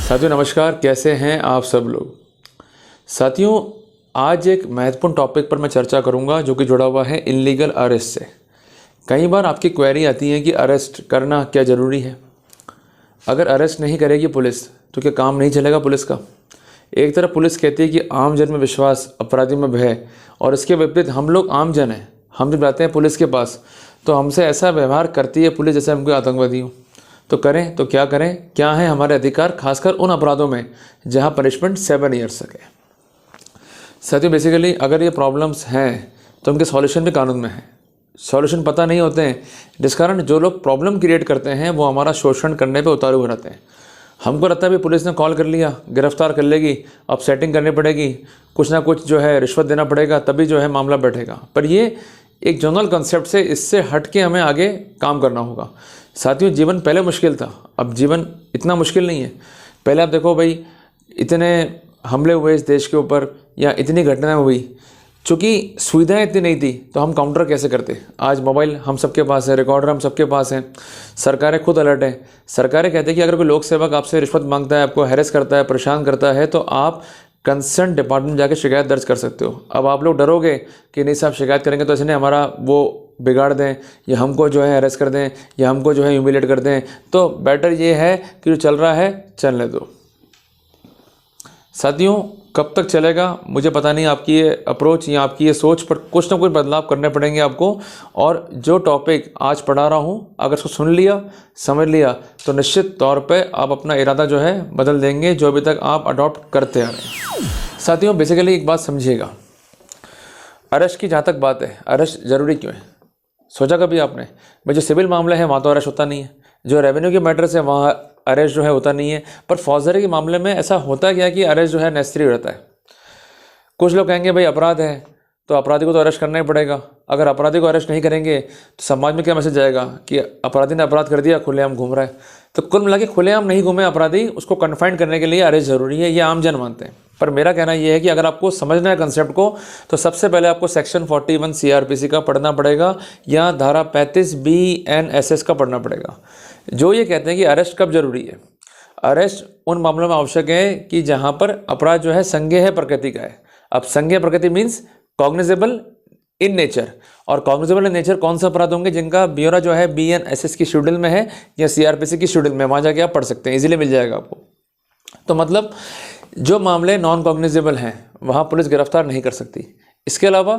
साथियों नमस्कार, कैसे हैं आप सब लोग। साथियों आज एक महत्वपूर्ण टॉपिक पर मैं चर्चा करूंगा जो कि जुड़ा हुआ है इल्लीगल अरेस्ट से। कई बार आपकी क्वेरी आती है कि अरेस्ट करना क्या ज़रूरी है। अगर अरेस्ट नहीं करेगी पुलिस तो क्या काम नहीं चलेगा पुलिस का। एक तरफ पुलिस कहती है कि आम जन में विश्वास, अपराधी में भय, और इसके विपरीत हम लोग आम जन हैं। हम जब जाते हैं पुलिस के पास तो हमसे ऐसा व्यवहार करती है पुलिस जैसे हम कोई आतंकवादी हूँ। तो करें तो क्या करें, क्या है हमारे अधिकार, खासकर उन अपराधों में जहां पनिशमेंट 7 ईयर्स तक है। साथियों बेसिकली अगर ये प्रॉब्लम्स हैं तो उनके सॉल्यूशन भी कानून में है। सॉल्यूशन पता नहीं होते हैं, जिस कारण जो लोग प्रॉब्लम क्रिएट करते हैं वो हमारा शोषण करने पे उतारू हो रहते हैं। हमको लगता है भी पुलिस ने कॉल कर लिया, गिरफ्तार कर लेगी, अब सेटिंग करनी पड़ेगी, कुछ ना कुछ जो है रिश्वत देना पड़ेगा, तभी जो है मामला बैठेगा। पर ये एक जनरल कंसेप्ट से इससे हट के हमें आगे काम करना होगा। साथियों जीवन पहले मुश्किल था, अब जीवन इतना मुश्किल नहीं है। पहले आप देखो भाई, इतने हमले हुए इस देश के ऊपर या इतनी घटनाएं हुई, चूँकि सुविधाएं इतनी नहीं थी तो हम काउंटर कैसे करते। आज मोबाइल हम सबके पास है, रिकॉर्डर हम सबके पास हैं, सरकारें खुद अलर्ट हैं। सरकारें कहते हैं कि अगर कोई लोक सेवक आपसे रिश्वत मांगता है, आपको हैरेस करता है, परेशान करता है, तो आप कंसर्न डिपार्टमेंट जाके शिकायत दर्ज कर सकते हो। अब आप लोग डरोगे कि नहीं साहब शिकायत करेंगे तो ऐसे नहीं हमारा वो बिगाड़ दें या हमको जो है अरेस्ट कर दें या हमको जो है ह्यूमिलेट कर दें। तो बेटर ये है कि जो चल रहा है चलने दो। साथियों कब तक चलेगा मुझे पता नहीं, आपकी ये अप्रोच या आपकी ये सोच पर कुछ ना कुछ बदलाव करने पड़ेंगे आपको। और जो टॉपिक आज पढ़ा रहा हूँ अगर उसको सुन लिया, समझ लिया, तो निश्चित तौर पे आप अपना इरादा जो है बदल देंगे जो अभी तक आप अडॉप्ट करते आ रहे हैं। साथियों बेसिकली एक बात समझिएगा, अरेस्ट की जहाँ तक बात है, अरेस्ट ज़रूरी क्यों है। सोचा कभी आपने भाई जो सिविल मामले हैं वहाँ तो अरेस्ट होता नहीं है, जो रेवेन्यू के मैटर्स है वहाँ अरेस्ट जो है होता नहीं है, पर फौजदारी के मामले में ऐसा होता क्या कि अरेस्ट जो है नेसेसरी रहता है। कुछ लोग कहेंगे भाई अपराध है तो अपराधी को तो अरेस्ट करना ही पड़ेगा। अगर अपराधी को अरेस्ट नहीं करेंगे तो समाज में क्या मैसेज जाएगा कि अपराधी ने अपराध कर दिया, खुलेआम घूम रहा है। तो कुल मिला के खुलेआम नहीं घूमे अपराधी, उसको कन्फाइन करने के लिए अरेस्ट ज़रूरी है, ये आम जन मानते हैं। पर मेरा कहना यह है कि अगर आपको समझना है कंसेप्ट को तो सबसे पहले आपको सेक्शन 41 CRPC का पढ़ना पड़ेगा या धारा 35 BNSS का पढ़ना पड़ेगा, जो ये कहते हैं कि अरेस्ट कब जरूरी है। अरेस्ट उन मामलों में आवश्यक है कि जहां पर अपराध जो है संज्ञेय प्रकृति का है। अब संज्ञेय प्रकृति मीन्स कॉग्निजेबल इन नेचर, और कॉग्निजेबल इन नेचर कौन सा अपराध होंगे जिनका ब्यौरा जो है BNSS की शेड्यूल में है या CRPC की शेड्यूल में, वहां जाके आप पढ़ सकते हैं, इजीली मिल जाएगा आपको। तो मतलब जो मामले नॉन कॉग्निजेबल हैं वहाँ पुलिस गिरफ्तार नहीं कर सकती। इसके अलावा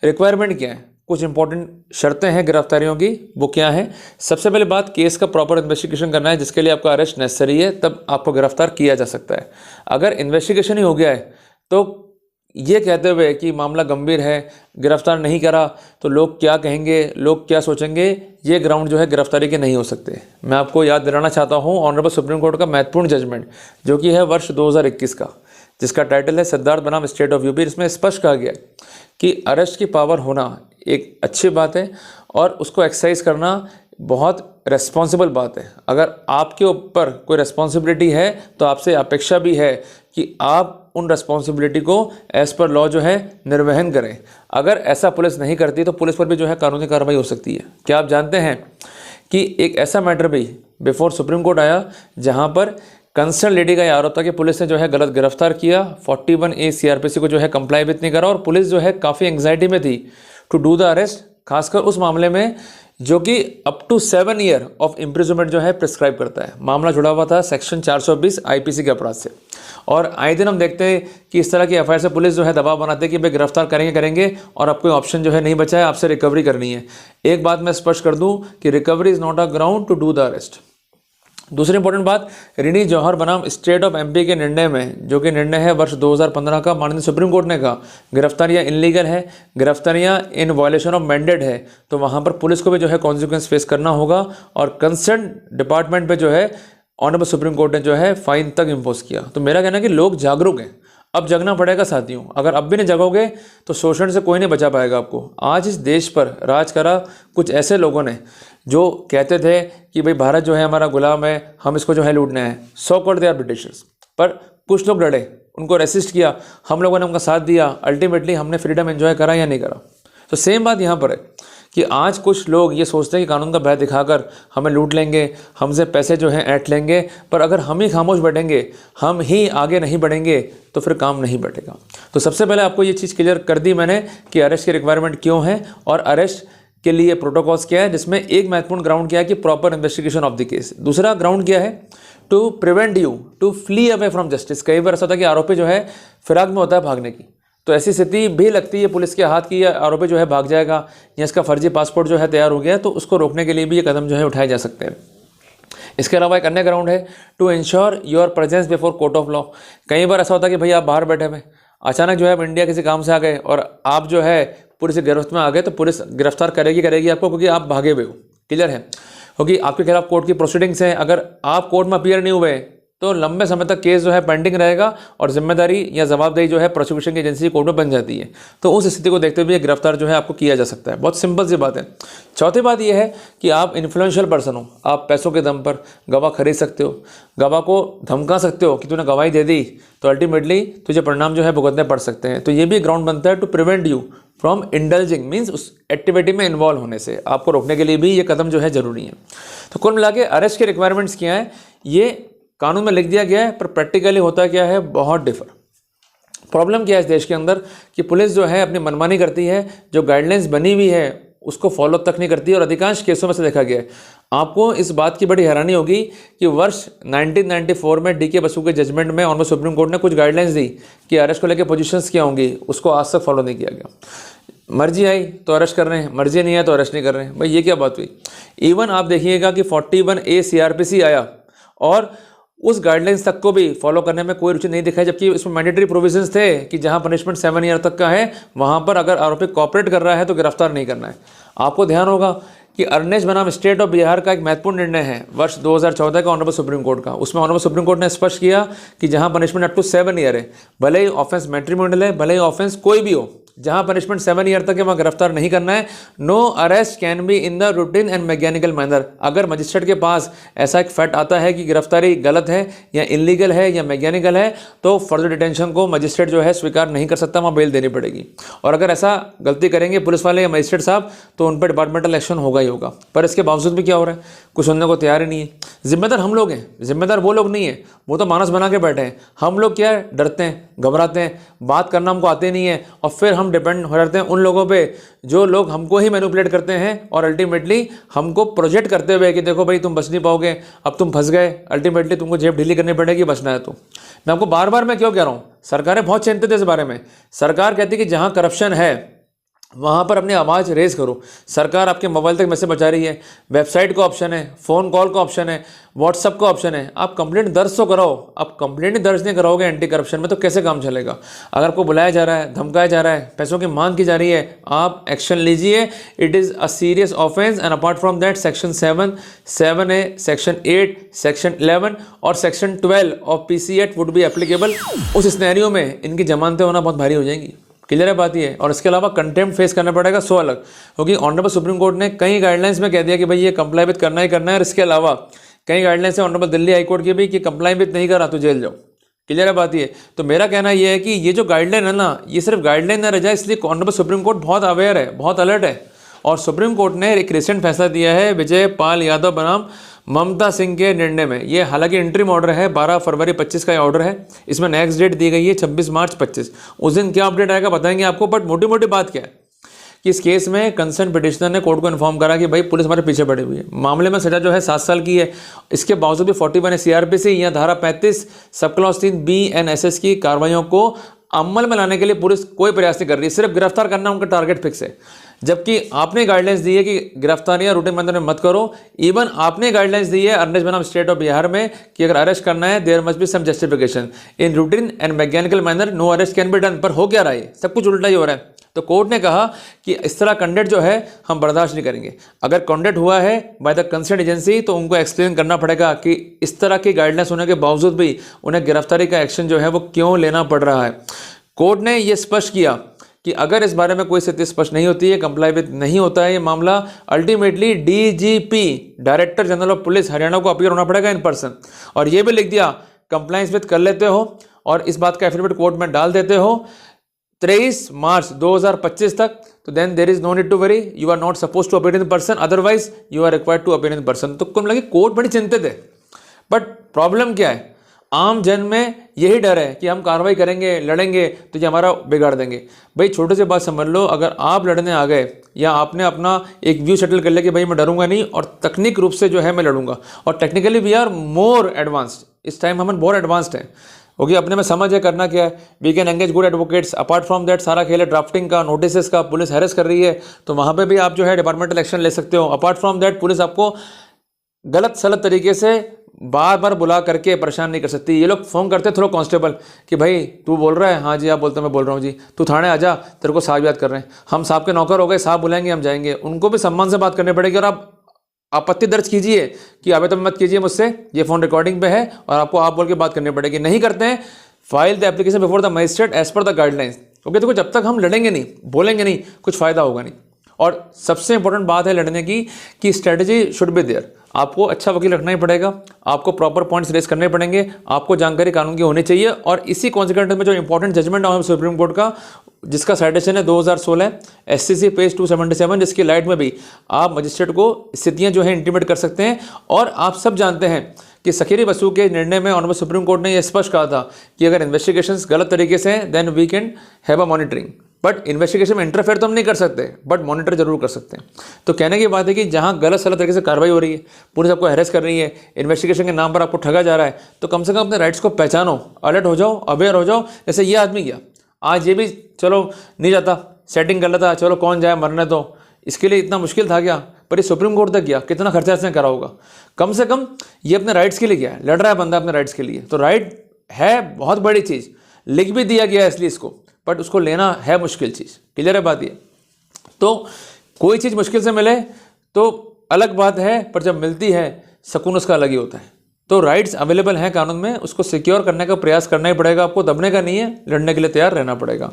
रिक्वायरमेंट क्या है, कुछ इंपॉर्टेंट शर्तें हैं गिरफ्तारियों की, वो क्या है। सबसे पहले बात, केस का प्रॉपर इन्वेस्टिगेशन करना है जिसके लिए आपका अरेस्ट नेसेसरी है, तब आपको गिरफ्तार किया जा सकता है। अगर इन्वेस्टिगेशन ही हो गया है तो ये कहते हुए कि मामला गंभीर है, गिरफ्तार नहीं करा तो लोग क्या कहेंगे, लोग क्या सोचेंगे, ये ग्राउंड जो है गिरफ्तारी के नहीं हो सकते। मैं आपको याद दिलाना चाहता हूँ ऑनरेबल सुप्रीम कोर्ट का महत्वपूर्ण जजमेंट जो कि है वर्ष 2021 का, जिसका टाइटल है सिद्धार्थ बनाम स्टेट ऑफ यूपी। इसमें स्पष्ट कहा गया कि अरेस्ट की पावर होना एक अच्छी बात है और उसको एक्सरसाइज करना बहुत रेस्पॉन्सिबल बात है। अगर आपके ऊपर कोई रेस्पॉन्सिबिलिटी है तो आपसे अपेक्षा भी है कि आप उन रेस्पॉन्सिबिलिटी को एज पर लॉ जो है निर्वहन करें। अगर ऐसा पुलिस नहीं करती तो पुलिस पर भी जो है कानूनी कार्रवाई हो सकती है। क्या आप जानते हैं कि एक ऐसा मैटर भी बिफोर सुप्रीम कोर्ट आया जहां पर कंसर्न लेडी का यह आरोप था कि पुलिस ने जो है गलत गिरफ्तार किया, 41A CRPC को जो है कंप्लाई भी नहीं करा, और पुलिस जो है काफ़ी एंग्जाइटी में थी टू डू द अरेस्ट, खासकर उस मामले में जो कि up to 7 year of imprisonment जो है प्रिस्क्राइब करता है। मामला जुड़ा हुआ था सेक्शन 420 IPC के अपराध से। और आए दिन हम देखते हैं कि इस तरह की FIR से पुलिस जो है दबाव बनाते हैं कि भाई गिरफ्तार करेंगे और अब कोई ऑप्शन जो है नहीं बचा है, आपसे रिकवरी करनी है। एक बात मैं स्पष्ट कर दूं कि recovery is not a ground to do the arrest. दूसरी इंपॉर्टेंट बात, रिनी जौहर बनाम स्टेट ऑफ MP के निर्णय में, जो कि निर्णय है वर्ष 2015 का, माननीय सुप्रीम कोर्ट ने कहा गिरफ्तारियां इनलीगल है, गिरफ्तारियां इन वायलेशन ऑफ मैंडेट है, तो वहां पर पुलिस को भी जो है कॉन्सिक्वेंस फेस करना होगा। और कंसर्न डिपार्टमेंट पे जो है ऑनरेबल सुप्रीम कोर्ट ने जो है फाइन तक इम्पोज किया। तो मेरा कहना है कि लोग जागरूक हैं, अब जगना पड़ेगा साथियों। अगर अब भी नहीं जगोगे तो शोषण से कोई नहीं बचा पाएगा आपको। आज इस देश पर राज करा कुछ ऐसे लोगों ने जो कहते थे कि भाई भारत जो है हमारा गुलाम है, हम इसको जो है लूटना है। So called they are Britishers. पर कुछ लोग लड़े, उनको रेसिस्ट किया, हम लोगों ने उनका साथ दिया, अल्टीमेटली हमने फ्रीडम एंजॉय करा या नहीं करा। तो सेम बात यहाँ पर है कि आज कुछ लोग ये सोचते हैं कि कानून का भय दिखाकर हमें लूट लेंगे, हमसे पैसे जो हैं ऐंठ लेंगे, पर अगर हम ही खामोश बैठेंगे, हम ही आगे नहीं बढ़ेंगे तो फिर काम नहीं बढ़ेगा। तो सबसे पहले आपको ये चीज़ क्लियर कर दी मैंने कि अरेस्ट की रिक्वायरमेंट क्यों है और अरेस्ट के लिए प्रोटोकॉल्स क्या है, जिसमें एक महत्वपूर्ण ग्राउंड क्या है कि proper investigation of the case. दूसरा ग्राउंड क्या है, to prevent you to flee away from justice. कई बार ऐसा होता है कि आरोपी जो है फिराक में होता है भागने की, तो ऐसी स्थिति भी लगती है पुलिस के हाथ की, या आरोपी जो है भाग जाएगा या इसका फर्जी पासपोर्ट जो है तैयार हो गया, तो उसको रोकने के लिए भी ये कदम जो है उठाए जा सकते हैं। इसके अलावा एक अन्य ग्राउंड है to ensure your presence before court of law. कई बार ऐसा होता है कि भाई आप बाहर बैठे हुए, अचानक जो है आप इंडिया किसी काम से आ गए और आप जो है पुलिस की गिरफ्त में आ गए, तो पुलिस गिरफ्तार करेगी आपको, क्योंकि आप भागे हुए हो। क्लियर है, क्योंकि आपके खिलाफ कोर्ट की प्रोसीडिंग्स हैं। अगर आप कोर्ट में अपीयर नहीं हुए तो लंबे समय तक केस जो है पेंडिंग रहेगा और जिम्मेदारी या जवाबदेही जो है प्रोसिक्यूशन की एजेंसी कोर्ट में बन जाती है। तो उस स्थिति को देखते हुए गिरफ्तार जो है आपको किया जा सकता है। बहुत सिंपल सी बात है। चौथी बात यह है कि आप इन्फ्लुएंशियल पर्सन हो, आप पैसों के दम पर गवाह खरीद सकते हो, गवाह को धमका सकते हो कि तूने गवाही दे दी तो अल्टीमेटली तुझे परिणाम जो है भुगतने पड़ सकते हैं। तो ये भी ग्राउंड बनता है to prevent you from indulging, means उस एक्टिविटी में इन्वॉल्व होने से आपको रोकने के लिए भी ये कदम जो है जरूरी है। तो कुल मिला के अरेस्ट के रिक्वायरमेंट्स क्या है, ये कानून में लिख दिया गया है, पर प्रैक्टिकली होता क्या है, बहुत डिफर। प्रॉब्लम क्या है इस देश के अंदर कि पुलिस जो है अपनी मनमानी करती है, जो गाइडलाइंस बनी हुई है उसको फॉलो तक नहीं करती है, और अधिकांश केसों में से देखा गया है। आपको इस बात की बड़ी हैरानी होगी कि वर्ष 1994 में डी के बसु के जजमेंट में ऑनरेबल सुप्रीम कोर्ट ने कुछ गाइडलाइंस दी कि अरेस्ट को लेकर पोजीशंस क्या होंगी, उसको आज तक फॉलो नहीं किया गया। मर्जी आई तो अरेस्ट कर रहे हैं, मर्जी नहीं आई तो अरेस्ट नहीं कर रहे हैं। भाई ये क्या बात हुई। इवन आप देखिएगा कि 41A CRPC आया और उस गाइडलाइंस तक को भी फॉलो करने में कोई रुचि नहीं दिखाई, जबकि इसमें मैंडेटरी प्रोविजंस थे कि जहां पनिशमेंट 7 ईयर तक का है वहां पर अगर आरोपी कॉपरेट कर रहा है तो गिरफ्तार नहीं करना है। आपको ध्यान होगा कि अर्नेज बनाम स्टेट ऑफ बिहार का एक महत्वपूर्ण निर्णय है वर्ष 2014 का ऑनरेबल सुप्रीम कोर्ट का। उसमें ऑनरेबल सुप्रीम कोर्ट ने स्पष्ट किया कि जहां पनिशमेंट अप टू 7 ईयर है, भले ही ऑफेंस मैट्रिमोनियल है, भले ही ऑफेंस कोई भी हो, जहां पनिशमेंट 7 ईयर तक है वहां गिरफ्तार नहीं करना है। No arrest can be in the routine and mechanical manner. अगर मजिस्ट्रेट के पास ऐसा एक फैक्ट आता है कि गिरफ्तारी गलत है या इलीगल है या मैकेनिकल है, तो फर्दर डिटेंशन को मजिस्ट्रेट जो है स्वीकार नहीं कर सकता, वहां बेल देनी पड़ेगी। और अगर ऐसा गलती करेंगे पुलिस वाले या मजिस्ट्रेट साहब तो उन पर डिपार्टमेंटल एक्शन होगा ही होगा। पर इसके बावजूद भी क्या हो रहा है, कुछ सुनने को तैयार ही नहीं है। जिम्मेदार हम लोग हैं, जिम्मेदार वो लोग नहीं है, वो तो मानस बना के बैठे हैं। हम लोग क्या है, डरते हैं, घबराते हैं, बात करना हमको आते नहीं है, और फिर हम डिपेंड हो जाते हैं उन लोगों पे जो लोग हमको ही मैनिपुलेट करते हैं और अल्टीमेटली हमको प्रोजेक्ट करते हुए कि देखो भाई तुम बच नहीं पाओगे, अब तुम फंस गए, अल्टीमेटली तुमको जेब ढीली करनी पड़ेगी बचना है। तो मैं आपको बार बार मैं क्यों कह रहा हूँ, सरकारें बहुत चिंतित है इस बारे में। सरकार कहती है कि जहाँ करप्शन है वहाँ पर अपनी आवाज़ रेज करो। सरकार आपके मोबाइल तक मैसेज पहुँचा रही है, वेबसाइट का ऑप्शन है, फ़ोन कॉल का ऑप्शन है, व्हाट्सअप का ऑप्शन है। आप कंप्लेंट दर्ज तो कराओ। आप कंप्लेंट दर्ज नहीं कराओगे एंटी करप्शन में तो कैसे काम चलेगा। अगर कोई बुलाया जा रहा है, धमकाया जा रहा है, पैसों की मांग की जा रही है, आप एक्शन लीजिए। It is a serious offence and apart from that section 7A, section 8, section 11 और section 12 of PC act would be applicable. उस सिनेरियो में इनकी जमानतें होना बहुत भारी हो जाएंगी। क्लियर है बात ये। और इसके अलावा कंटेम्प्ट फेस करना पड़ेगा 100 अलग, क्योंकि ऑनरेबल सुप्रीम कोर्ट ने कई गाइडलाइंस में कह दिया कि भाई ये कंप्लाई विद करना ही करना है। और इसके अलावा कई गाइडलाइंस है ऑनरेबल दिल्ली हाई कोर्ट की भी कि कंप्लाई विद नहीं करा तो जेल जाओ। क्लियर है बात ये। तो मेरा कहना ये है कि ये जो गाइडलाइन है ना, ये सिर्फ गाइडलाइन ना रह जाए, इसलिए ऑनरेबल सुप्रीम कोर्ट बहुत अवेयर है, बहुत अलर्ट है। और सुप्रीम कोर्ट ने एक रिसेंट फैसला दिया है विजय पाल यादव बनाम ममता सिंह के निर्णय में। ये हालांकि इंटरिम ऑर्डर है, 12 फरवरी 25 का ऑर्डर है। इसमें नेक्स्ट डेट दी गई है 26 मार्च 25। उस दिन क्या अपडेट आएगा बताएंगे आपको। बट मोटी मोटी बात क्या है कि इस केस में कंसर्न पिटिशनर ने कोर्ट को इन्फॉर्म करा कि भाई पुलिस हमारे पीछे पड़ी हुई है। मामले में सजा जो है 7 साल की है। इसके बावजूद भी 41 CRPC या धारा 35 सब क्लॉज 3 BNSS की कार्रवाइयों को अमल में लाने के लिए पुलिस कोई प्रयास नहीं कर रही है। सिर्फ गिरफ्तार करना उनका टारगेट फिक्स है। जबकि आपने गाइडलाइंस दी है कि गिरफ्तारियां रूटीन मैनर में मत करो। इवन आपने गाइडलाइंस दी है अर्नेज बनाम स्टेट ऑफ बिहार में कि अगर अरेस्ट करना है there must be some justification in routine and mechanical manner, no arrest can be done. पर हो क्या रहा है, सब कुछ उल्टा ही हो रहा है। तो कोर्ट ने कहा कि इस तरह कंडक्ट जो है हम बर्दाश्त नहीं करेंगे। अगर कंडक्ट हुआ है बाय द कंसर्न एजेंसी तो उनको एक्सप्लेन करना पड़ेगा कि इस तरह की गाइडलाइंस होने के बावजूद भी उन्हें गिरफ्तारी का एक्शन जो है वो क्यों लेना पड़ रहा है। कोर्ट ने यह स्पष्ट किया कि अगर इस बारे में कोई स्थिति स्पष्ट नहीं होती है, कंप्लाई विद नहीं होता है ये मामला, ultimately DGP director general of police Haryana को अपीयर होना पड़ेगा इन पर्सन। और ये भी लिख दिया कंप्लाइंस विद कर लेते हो और इस बात का एफिडेविट कोर्ट में डाल देते हो 23 मार्च 2025 तक, तो then there is no need to worry, you are not suppose to appear in person, otherwise you are required to appear in person. तो कुल लगे कोर्ट बड़ी चिंतित है, बट प्रॉब्लम क्या है, आम जन में यही डर है कि हम कार्रवाई करेंगे, लड़ेंगे तो ये हमारा बिगाड़ देंगे। भाई छोटे से बात समझ लो, अगर आप लड़ने आ गए या आपने अपना एक व्यू सेटल कर लिया कि भाई मैं डरूंगा नहीं और तकनीक रूप से जो है मैं लड़ूंगा, और technically we are more advanced, इस टाइम हम बहुत एडवांस्ड हैं, ओके, अपने में समझ है करना क्या है, we can engage good advocates. Apart from that सारा खेल है ड्राफ्टिंग का, नोटिस का, पुलिस हैरेस कर रही है तो वहाँ पे भी आप जो है डिपार्टमेंटल एक्शन ले सकते हो। अपार्ट फ्रॉम दैट पुलिस आपको गलत सलत तरीके से बार बार बुला करके परेशान नहीं कर सकती। ये लोग फ़ोन करते थोड़ा कांस्टेबल कि भाई तू बोल रहा है, हाँ जी आप बोलते हैं मैं बोल रहा हूँ जी, तू थाने आ जा, तेरे को साहब याद कर रहे हैं। हम साहब के नौकर हो गए, साहब बुलाएंगे हम जाएंगे, उनको भी सम्मान से बात करनी पड़ेगी। और आप आपत्ति दर्ज कीजिए कि अबे तो मत कीजिए मुझसे, ये फ़ोन रिकॉर्डिंग पे है और आपको आप बोल के बात करनी पड़ेगी। नहीं करते हैं, file the application before the magistrate as per the guidelines. Okay, तो जब तक हम लड़ेंगे नहीं, बोलेंगे नहीं, कुछ फ़ायदा होगा नहीं। और सबसे इंपॉर्टेंट बात है लड़ने की कि स्ट्रेटजी शुड बी देयर। आपको अच्छा वकील रखना ही पड़ेगा, आपको प्रॉपर पॉइंट्स रेज करने पड़ेंगे, आपको जानकारी कानून की होनी चाहिए। और इसी कॉन्सिक्वेंस में जो इंपॉर्टेंट जजमेंट है सुप्रीम कोर्ट का, जिसका साइटेशन है 2016 SCC पेज 277, जिसकी लाइट में भी आप मजिस्ट्रेट को स्थितियां जो है इंटीमेट कर सकते हैं। और आप सब जानते हैं कि सखीरी बसु के निर्णय में ऑनरेबल सुप्रीम कोर्ट ने यह स्पष्ट कहा था कि अगर इन्वेस्टिगेशंस गलत तरीके से हैं then we can have a monitoring, but investigation में इंटरफेयर तो हम नहीं कर सकते, बट मॉनिटर जरूर कर सकते हैं। तो कहने की बात है कि जहां गलत सलत तरीके से कार्रवाई हो रही है, पुलिस आपको हैरेस कर रही है, इन्वेस्टिगेशन के नाम पर आपको ठगा जा रहा है, तो कम से कम अपने राइट्स को पहचानो, अलर्ट हो जाओ, अवेयर हो जाओ। जैसे ये आदमी गया, आज ये भी चलो नहीं जाता, सेटिंग कर लेता, चलो कौन जाए मरने दो, इसके लिए इतना मुश्किल था क्या, पर ये सुप्रीम कोर्ट तक गया, कितना खर्चा इसने करा होगा। कम से कम ये अपने राइट्स के लिए गया, लड़ रहा है बंदा अपने राइट्स के लिए। तो राइट है बहुत बड़ी चीज़, लिख भी दिया गया है इसलिए इसको, बट उसको लेना है मुश्किल चीज़। क्लियर है बात ये? तो कोई चीज़ मुश्किल से मिले तो अलग बात है, पर जब मिलती है सुकून उसका अलग ही होता है। तो राइट्स अवेलेबल हैं कानून में, उसको सिक्योर करने का प्रयास करना ही पड़ेगा, आपको दबने का नहीं है, लड़ने के लिए तैयार रहना पड़ेगा।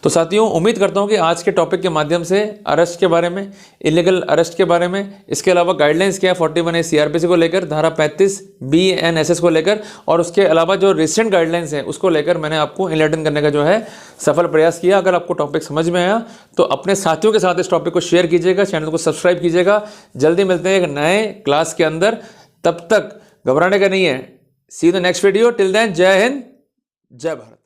तो साथियों, उम्मीद करता हूं कि आज के टॉपिक के माध्यम से अरेस्ट के बारे में, इलीगल अरेस्ट के बारे में, इसके अलावा गाइडलाइंस क्या है 41A CRPC को लेकर, धारा 35 BNSS को लेकर, और उसके अलावा जो रिसेंट गाइडलाइंस है उसको लेकर मैंने आपको इनलाइटन करने का जो है सफल प्रयास किया। अगर आपको टॉपिक समझ में आया तो अपने साथियों के साथ इस टॉपिक को शेयर कीजिएगा, चैनल को सब्सक्राइब कीजिएगा। जल्दी मिलते हैं एक नए क्लास के अंदर, तब तक घबराने का नहीं है। See you the next video, till then जय हिंद, जय भारत।